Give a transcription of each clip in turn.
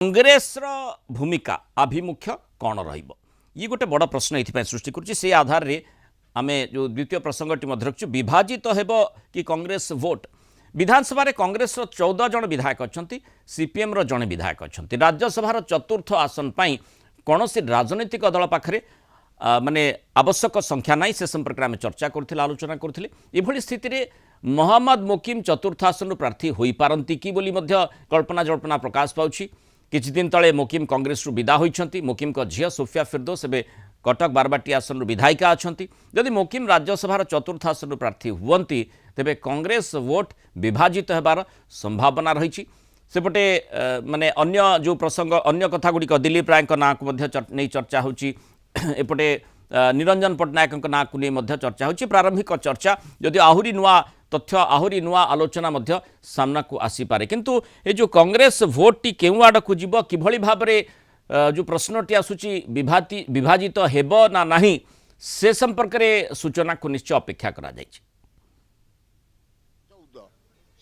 कांग्रेस भूमिका आभिमुख्य कौन रहिबो ये गोटे बड़ प्रश्न ये सृष्टि कर आधार रे आमे जो द्वितीय प्रसंगटी रखु विभाजित हेबो कि कांग्रेस वोट विधानसभा रे कांग्रेस 14 जन विधायक अच्छा सीपीएम रो जड़े विधायक अच्छा राज्यसभा चतुर्थ आसन पर कौन राजनैतिक दल पाखे माने आवश्यक संख्या ना से संपर्क में चर्चा करथिले आलोचना करथिले एभली स्थिति रे मोहम्मद मोकिम चतुर्थ आसन प्रार्थी होई पारंती कि बोली मध्य कल्पना जल्पना प्रकाश पाउछि। किछि दिन तले मोकिम कांग्रेस रु विदा होइछंती। मोकिम को झियो सोफिया फिरदोस एबे कटक बारबाटी आसन विधायिका अछंती। यदि मोकिम राज्यसभा चतुर्थ आसन प्रार्थी हुवंती तेबे कांग्रेस वोट विभाजित हेबार संभावना रही। सेपटे माने अन्य जो प्रसंग अन्य कथा गुड़िक दिलीप राय ना को नहीं चर्चा होची एपटे निरंजन पट्टनायक ना को नहीं चर्चा होची। प्रारंभिक चर्चा यदि आहुरी नुआ तथ्य आहुरी नुआ आलोचना मध्य सामना को आसी पारे किंतु ये जो कांग्रेस वोट टी केउ आड़ को जीव किभली भाबरे जो प्रश्नटी आसुची विभाजित हेबो ना नहीं से संपर्क रे सूचना को निश्चय अपेक्षा करा जायछि।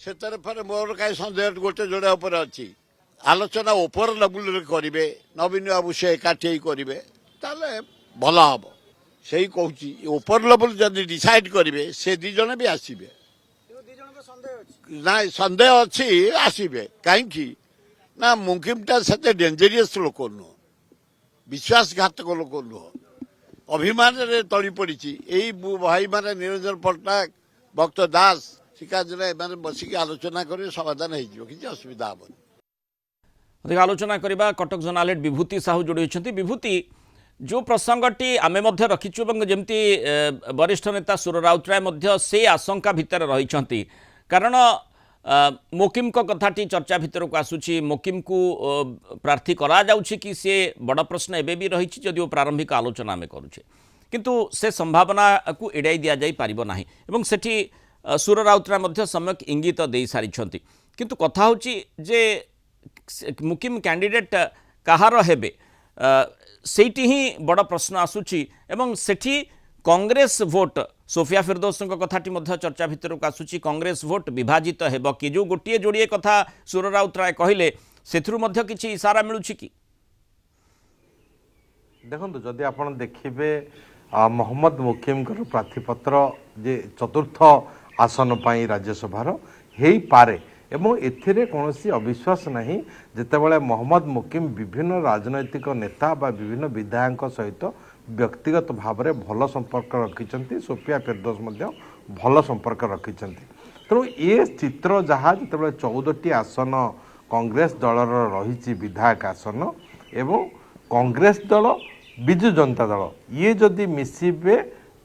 से मोर कहीं सन्देह गोटे जोड़े उपर अच्छी आलोचना ओपर लेवल रे करिवे नवीन बाबू से एकाठी करिवे ताले भल हम से कहूँ ओपर लेवल जब डिसाइड करेंगे से दी जन भी आसवे ना सन्देह अच्छी आसवे कहीं ना मुकिमटा से डेंजरियस लोक नुह विश्वासघातक लोक नुह अभिमान तली पड़ी यही भाई माने निरंजन पट्टनायक भक्त दास शिकाजन एम बसिक आलोचना करेंगे समाधान हो कि असुविधा हेनी अधिक आलोचना करवा कटक जोनाल हेड विभूति साहू जोड़ी होती। विभूति जो प्रसंगटी आमे मध्य रखिचु जमती वरिष्ठ नेता सुर राउतराय से आशंका भितर रही कारण मोकिम को कथाटी चर्चा भितर को आसूची मोकिम को प्रार्थी करा जाउछि कि से बड़ प्रश्न एबे भी रही जदि प्रारंभिक आलोचना आम करुचे किंतु से संभावना को एड़ाई दि जाई पारिबो नाही एवं सेठी सुर राउतराय मध्य सम्यक इंगित दे सारी किंतु कथा होची जे मुकिम कैंडिडेट कहार हेबे सेठी ही बड़ प्रश्न आसूची एवं सेठी कांग्रेस वोट सोफिया फिरदौस कथाटी चर्चा भितर को आसूची कांग्रेस वोट विभाजित हेबो कि जो गोटे जोड़िए कथा सुर राउतराय कहले सेथुरु मध्य किछि इशारा मिलुछि कि देखंतु जदि आपण देखिबे मोहम्मद मुकिम प्रार्थीपत्र जे चतुर्थ आसन पाई राज्यसभार हेई पारे एवं एथिरे कौनसी अविश्वास नहीं जितेबाला मोहम्मद मुकिम विभिन्न राजनैतिक नेता बा विभिन्न विधायक सहित व्यक्तिगत भाव में भल संपर्क रखिंट सोफिया फिरदौस भल संपर्क रखिंट तेणु ये चित्र जहाँ जिते 14टी आसन कांग्रेस दलर रही विधायक आसन एवं कांग्रेस दल बिजु जनता दल ये जदि मिसिबे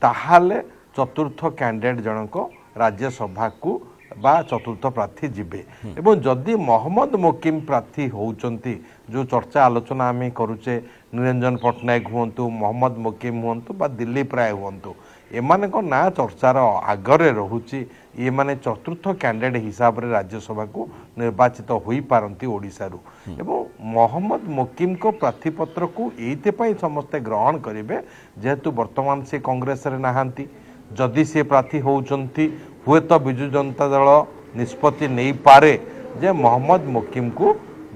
ताहाले चतुर्थ कैंडिडेट जनक राज्यसभा को बा चतुर्थ प्रार्थी जीवे एवं जदि मोहम्मद मोकिम प्रार्थी होउचंती जो चर्चा आलोचना आम करुचे निरंजन पट्टनायक हुंतु मोहम्मद मोकिम हुंतु बा दिलीप राय हुंतु एमान को ना चर्चार आगरे रहुची ये माने चतुर्थ कैंडिडेट हिसाब रे राज्यसभा को निर्वाचित होई पारंती ओडिशारू एवं मोहम्मद मोकिम को प्रार्थीपत्र को एइते पई समस्त ग्रहण करिवे जेहेतु वर्तमान से कांग्रेस रे नाहांती जदि से प्रार्थी होउचंती हुए तो बिजु जनता दल निष्पत्ति नहीं पारे जे मोहम्मद मुकिम को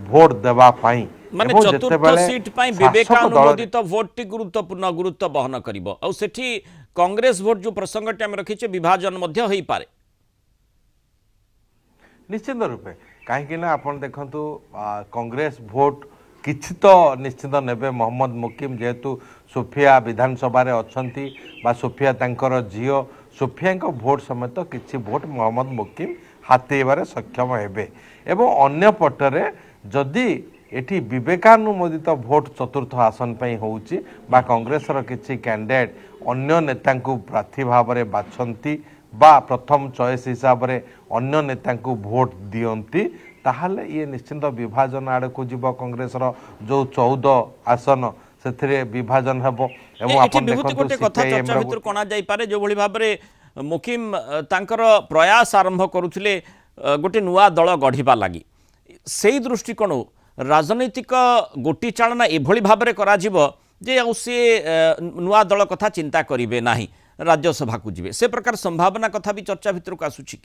वोट देवा पाई माने चतुर्थ सीट पाई विवेकानुमोदित वोट टी गुरुत्वपूर्ण गुरुत्व बहन करिवो आ सेठी कांग्रेस वोट जो प्रसंगटी हम रखिचे विभाजन मध्य होई पारे निश्चित रूपे कहीं आपन देखंतु कांग्रेस वोट किछि तो निश्चित नेबे मोहम्मद मुकिम जेहेतु सोफिया विधानसभा रे अछंती बा सोफिया तांकर झियो सोफिया भोट समेत किछि भोट मोहम्मद मुकिम हाथेबारे सक्षम हेबे एवं अन्य पटरे जदि एठी विवेकानुमोदित भोट चतुर्थ आसन पई होउची बा कांग्रेस रो किछि कैंडिडेट अन्य नेता को प्रार्थी भाव में बाछंती बा प्रथम चॉइस हिसाब रे अन्य नेता को भोट दियंती ताहले ये निश्चित विभाजन आड़ को जीव कांग्रेस रो जो 14 आसन से विभाजन हेबो एवं आपण देखंतु चर्चा भितर कोना जाई पारे जो भली भाव रे मुकिम तांकर प्रयास आरंभ करुथिले गोटे नुआ दल गढ़िबा लागि सेही दृष्टिकोण राजनैतिक गोटी चालना एभली भाव में करा जिवो जे आ से नुआ दल कथा चिंता करिवे नाही राज्यसभा को जीवे से प्रकार संभावना कथा भी चर्चा भितर को आसुछि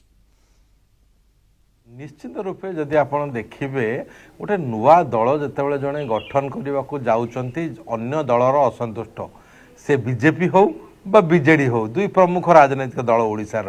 ନିଶ୍ଚିତ ରୂପେ ଯଦି ଆପଣ ଦେଖିବେ ଗୋଟେ ନୂଆ ଦଳ ଯେତେବେଳେ ଜଣେ ଗଠନ କରିବାକୁ ଯାଉଛନ୍ତି ଅନ୍ୟ ଦଳର ଅସନ୍ତୁଷ୍ଟ ସେ ବିଜେପି ହଉ ବା ବିଜେଡି ହଉ ଦୁଇ ପ୍ରମୁଖ ରାଜନୈତିକ ଦଳ ଓଡ଼ିଶାର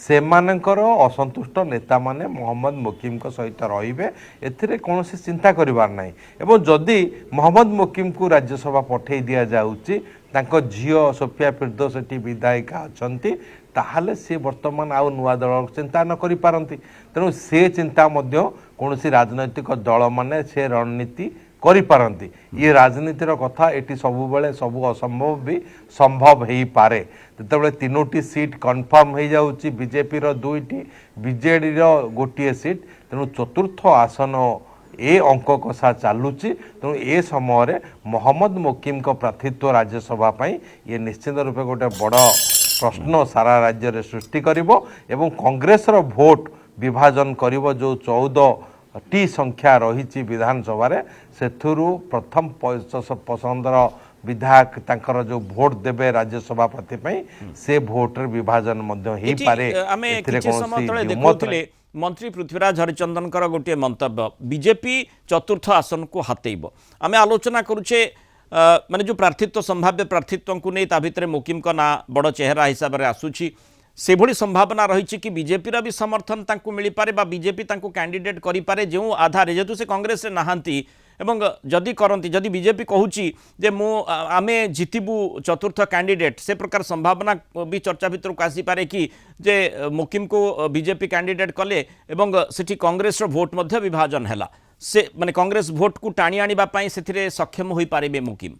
ସେମାନଙ୍କର ଅସନ୍ତୁଷ୍ଟ ନେତାମାନେ ମହମ୍ମଦ ମୋକିମଙ୍କ ସହିତ ରହିବେ ଏଥିରେ କୌଣସି ଚିନ୍ତା କରିବାର ନାହିଁ ଏବଂ ଯଦି ମହମ୍ମଦ ମୋକିମକୁ ରାଜ୍ୟସଭା ପଠାଇ ଦିଆଯାଉଛି ତାଙ୍କ ଝିଅ ସୋଫିଆ ଫିରଦୋଷ ସେଠି ବିଧାୟିକା ଅଛନ୍ତି ତାହେଲେ ସେ ବର୍ତ୍ତମାନ ଆଉ ନୂଆ ଦଳ ଚିନ୍ତା ନ କରିପାରନ୍ତି ତେଣୁ ସେ ଚିନ୍ତା ମଧ୍ୟ କୌଣସି ରାଜନୈତିକ ଦଳମାନେ ସେ ରଣନୀତି କରିପାରନ୍ତି ଇଏ ରାଜନୀତିର କଥା ଏଠି ସବୁବେଳେ ସବୁ ଅସମ୍ଭବ ବି ସମ୍ଭବ ହେଇପାରେ ଯେତେବେଳେ 3ଟି ସିଟ୍ କନଫର୍ମ ହେଇଯାଉଛି ବିଜେପିର 2ଟି ବିଜେଡିର ଗୋଟିଏ ସିଟ୍ ତେଣୁ ଚତୁର୍ଥ ଆସନ ଏ ଅଙ୍କ କଷା ଚାଲୁଛି ତେଣୁ ଏ ସମୟରେ ମହମ୍ମଦ ମୋକିମଙ୍କ ପ୍ରାର୍ଥୀତ୍ୱ ରାଜ୍ୟସଭା ପାଇଁ ଇଏ ନିଶ୍ଚିତ ରୂପେ ଗୋଟେ ବଡ଼ ପ୍ରଶ୍ନ ସାରା ରାଜ୍ୟରେ ସୃଷ୍ଟି କରିବ ଏବଂ କଂଗ୍ରେସର ଭୋଟ ବିଭାଜନ କରିବ ଯେଉଁ 14ଟି ସଂଖ୍ୟା ରହିଛି ବିଧାନସଭାରେ ସେଥିରୁ ପ୍ରଥମ ପସନ୍ଦର ବିଧାୟକ ତାଙ୍କର ଯେଉଁ ଭୋଟ ଦେବେ ରାଜ୍ୟସଭା ପ୍ରାର୍ଥୀ ପାଇଁ ସେ ଭୋଟରେ ବିଭାଜନ ମଧ୍ୟ ହେଇପାରେ ଆମେ କିଛି ସମୟ ତଳେ ଦେଖୁଥିଲେ मंत्री पृथ्वीराज हरिचंदनकर गोटे मंतव्य बीजेपी चतुर्थ आसन को हाथेब आम आलोचना करुचे माने जो प्रार्थित्व संभाव्य प्रार्थित्व को नहीं भितर मोकिम का ना बड़ चेहरा हिसाब से आसूची से भली संभावना रही कि बीजेपी भी समर्थन तांको मिल पारे बा बीजेपी तांको कैंडिडेट करि पारे जो आधार जेतु से कांग्रेस रे नहांती एवं जदि करती जदि बीजेपी कहूँ जे मु आमे जितबू चतुर्थ कैंडिडेट से प्रकार संभावना भी चर्चा भीतर को आसीपे कि जे मोकिम को बीजेपी कैंडिडेट कले एवं सेठी कांग्रेस रो भोट मध्य विभाजन हैला से माने कांग्रेस भोट को टाणी आनिबा पई सेथिरे सक्षम होई पारिबे मोकिम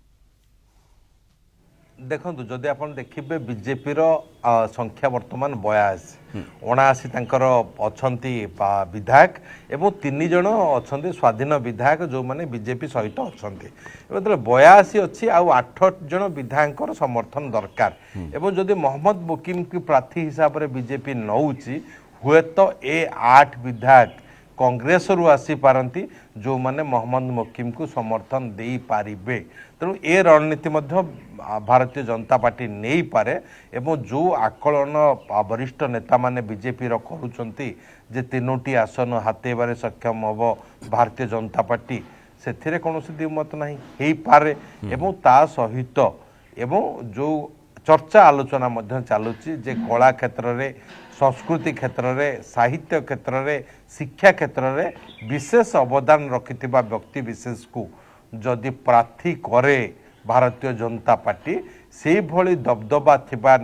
देखो जदि आप देखिए बीजेपी संख्या बर्तमान 82 79 तांकर अछंती विधायक एवं 3 जन अछंती स्वाधीन विधायक जो माने बीजेपी सहित अछंती एवं 82 अच्छी आउ 8 जन विधायक समर्थन दरकार एवं जदि मोहम्मद मोकिम की प्रार्थी हिसाब से बीजेपी नौची हुए तो ए 8 विधायक कांग्रेस रु आसी पारंती जो माने मोहम्मद मोकिम को समर्थन दे पारिबे तेणु ए रणनीति मध्य भारतीय जनता पार्टी नहीं पारे एवं जो आकलन वरिष्ठ नेता माने बीजेपी रो करूचंती जे 3टी आसन हातेबारे सक्षम हबो भारतीय जनता पार्टी सेथिरे कोनोसी द्विमत नहीं हेई पारे एवं ता सहित एवं जो चर्चा आलोचना मध्य चालुची जे कला क्षेत्र रे संस्कृति क्षेत्र में साहित्य क्षेत्र में शिक्षा क्षेत्र में विशेष अवदान रखिथिबा व्यक्ति विशेष को जदि प्रार्थी करे भारतीय जनता पार्टी से भली दबदबा थिबा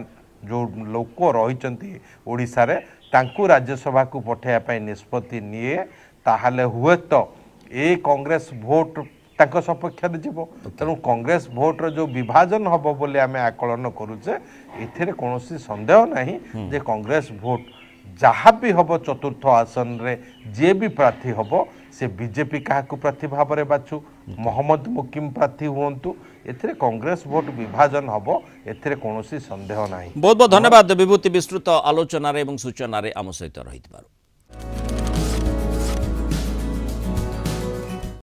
जो लोक रही ओडिशा रे तांकु राज्यसभा को पठाइबा पई निष्पत्ति निए ताहाले हुए तो ए कांग्रेस भोट तांको सपक्ष जीव तेणु कांग्रेस भोटर जो विभाजन हम बोली आम आकलन करुचे एथिरे कौनसी संदेह नहीं जे कांग्रेस भोट जहाँ भी हम चतुर्थ आसन रे जे भी प्रार्थी हम से बीजेपी क्या प्रार्थी भाव में बाछु मोहम्मद मोकिम प्रार्थी हुंतु एथिरे कांग्रेस भोट विभाजन हम एथिरे कौनसी संदेह नहीं। बहुत बहुत धन्यवाद विभूति विस्तृत आलोचना एवं सूचना आम सहित रही।